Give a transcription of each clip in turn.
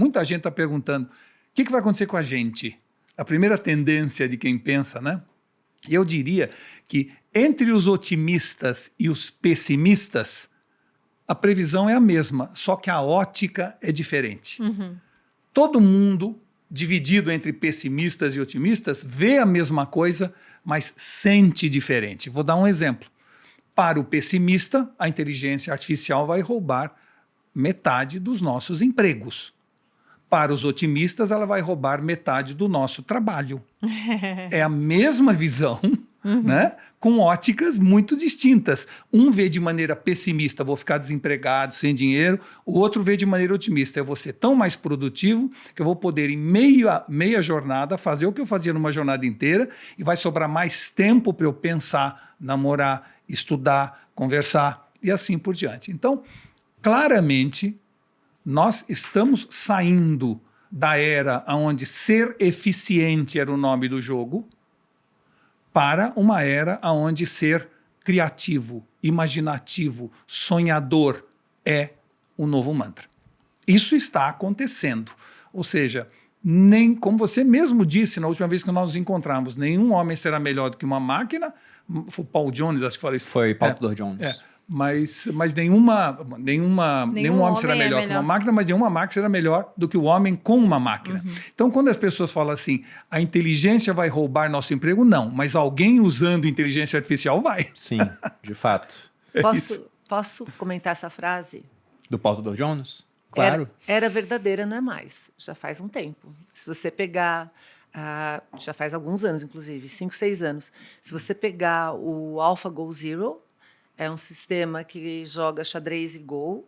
Muita gente está perguntando, o que vai acontecer com a gente? A primeira tendência de quem pensa, né? Eu diria que entre os otimistas e os pessimistas, a previsão é a mesma, só que a ótica é diferente. Todo mundo, dividido entre pessimistas e otimistas, vê a mesma coisa, mas sente diferente. Vou dar um exemplo. Para o pessimista, a inteligência artificial vai roubar metade dos nossos empregos. Para os otimistas, ela vai roubar metade do nosso trabalho. É a mesma visão, né? Com óticas muito distintas. Um vê de maneira pessimista, vou ficar desempregado, sem dinheiro. O outro vê de maneira otimista, eu vou ser tão mais produtivo que eu vou poder, em meia jornada, fazer o que eu fazia numa jornada inteira e vai sobrar mais tempo para eu pensar, namorar, estudar, conversar e assim por diante. Então, claramente, nós estamos saindo da era onde ser eficiente era o nome do jogo para uma era onde ser criativo, imaginativo, sonhador é o novo mantra. Isso está acontecendo. Ou seja, nem, como você mesmo disse na última vez que nós nos encontramos, nenhum homem será melhor do que uma máquina. Foi o Paul Jones, acho que falei isso. Foi Paul Jones. Mas nenhum homem será melhor que uma máquina, mas nenhuma máquina será melhor do que o homem com uma máquina. Então, quando as pessoas falam assim, a inteligência vai roubar nosso emprego, não. Mas alguém usando inteligência artificial vai. Sim, de fato. Posso comentar essa frase? Do Paul Jones? Claro. Era verdadeira, não é mais. Já faz um tempo. Se você pegar... já faz alguns anos, inclusive, 5, 6 anos. Se você pegar o AlphaGo Zero... É um sistema que joga xadrez e Go.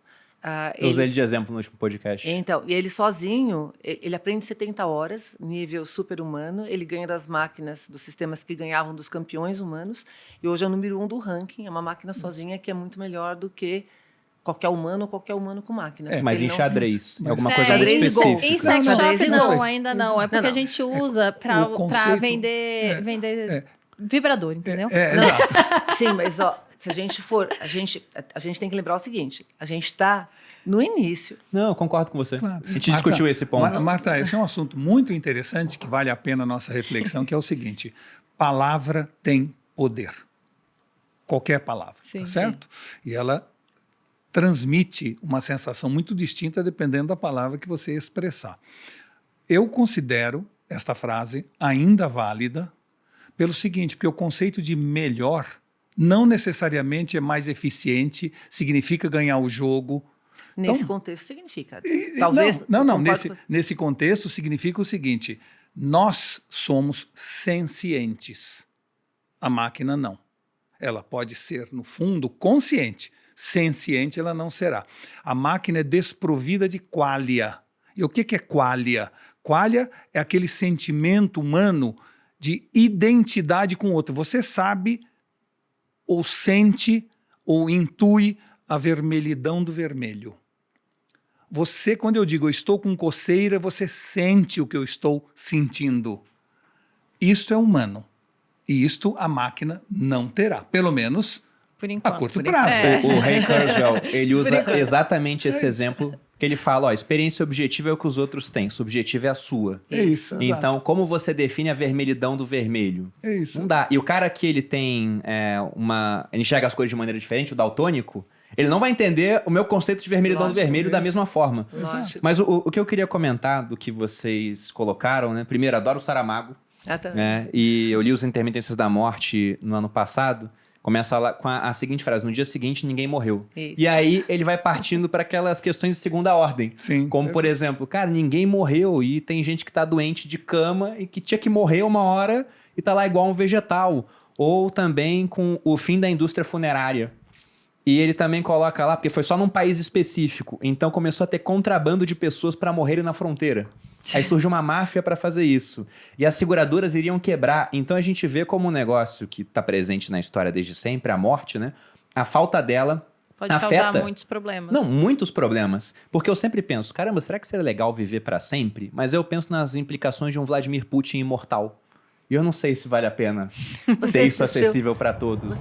Eu usei ele de exemplo no último podcast. Então, e ele sozinho, ele aprende 70 horas, nível super-humano. Ele ganha das máquinas, dos sistemas que ganhavam dos campeões humanos. E hoje é o número 1 do ranking. É uma máquina sozinha que é muito melhor do que qualquer humano com máquina. Mas em xadrez, é alguma coisa xadrez específica. Em sex shop não, ainda não. É porque a gente usa para vender vibrador, entendeu? Exato. Sim, mas se a gente for... A gente tem que lembrar o seguinte, a gente está no início. Não, eu concordo com você. Claro. A gente discutiu esse ponto. Marta, esse é um assunto muito interessante que vale a pena a nossa reflexão, que é o seguinte, palavra tem poder. Qualquer palavra, tá certo? E ela transmite uma sensação muito distinta dependendo da palavra que você expressar. Eu considero esta frase ainda válida pelo seguinte, porque o conceito de melhor não necessariamente é mais eficiente, significa ganhar o jogo. Nesse contexto significa. Talvez. Nesse contexto significa o seguinte: nós somos sencientes. A máquina não. Ela pode ser, no fundo, consciente. Senciente ela não será. A máquina é desprovida de qualia. E o que é qualia? Qualia é aquele sentimento humano de identidade com o outro. Você sabe ou sente ou intui a vermelhidão do vermelho. Você, quando eu digo eu estou com coceira, você sente o que eu estou sentindo. Isto é humano. E isto a máquina não terá. Pelo menos a curto prazo. O Ray Kurzweil, ele usa exatamente esse exemplo, que ele fala, experiência objetiva é o que os outros têm, subjetiva é a sua. É isso. Então, como você define a vermelhidão do vermelho? É isso. Não dá. E o cara que ele tem ele enxerga as coisas de maneira diferente, o daltônico, ele não vai entender o meu conceito de vermelhidão do vermelho da mesma forma. Lógico. Mas o que eu queria comentar do que vocês colocaram, né? Primeiro, adoro o Saramago. E eu li Os Intermitências da Morte no ano passado. Começa lá com a seguinte frase, no dia seguinte ninguém morreu. Isso. E aí ele vai partindo para aquelas questões de segunda ordem. Sim, como, por exemplo, cara, ninguém morreu e tem gente que tá doente de cama e que tinha que morrer uma hora e tá lá igual um vegetal. Ou também com o fim da indústria funerária. E ele também coloca lá, porque foi só num país específico, então começou a ter contrabando de pessoas para morrerem na fronteira. Aí surge uma máfia para fazer isso. E as seguradoras iriam quebrar. Então a gente vê como um negócio que está presente na história desde sempre, a morte, né? A falta dela pode afeta... causar muitos problemas. Não, muitos problemas. Porque eu sempre penso, caramba, será que seria legal viver para sempre? Mas eu penso nas implicações de um Vladimir Putin imortal. E eu não sei se vale a pena ter isso acessível para todos.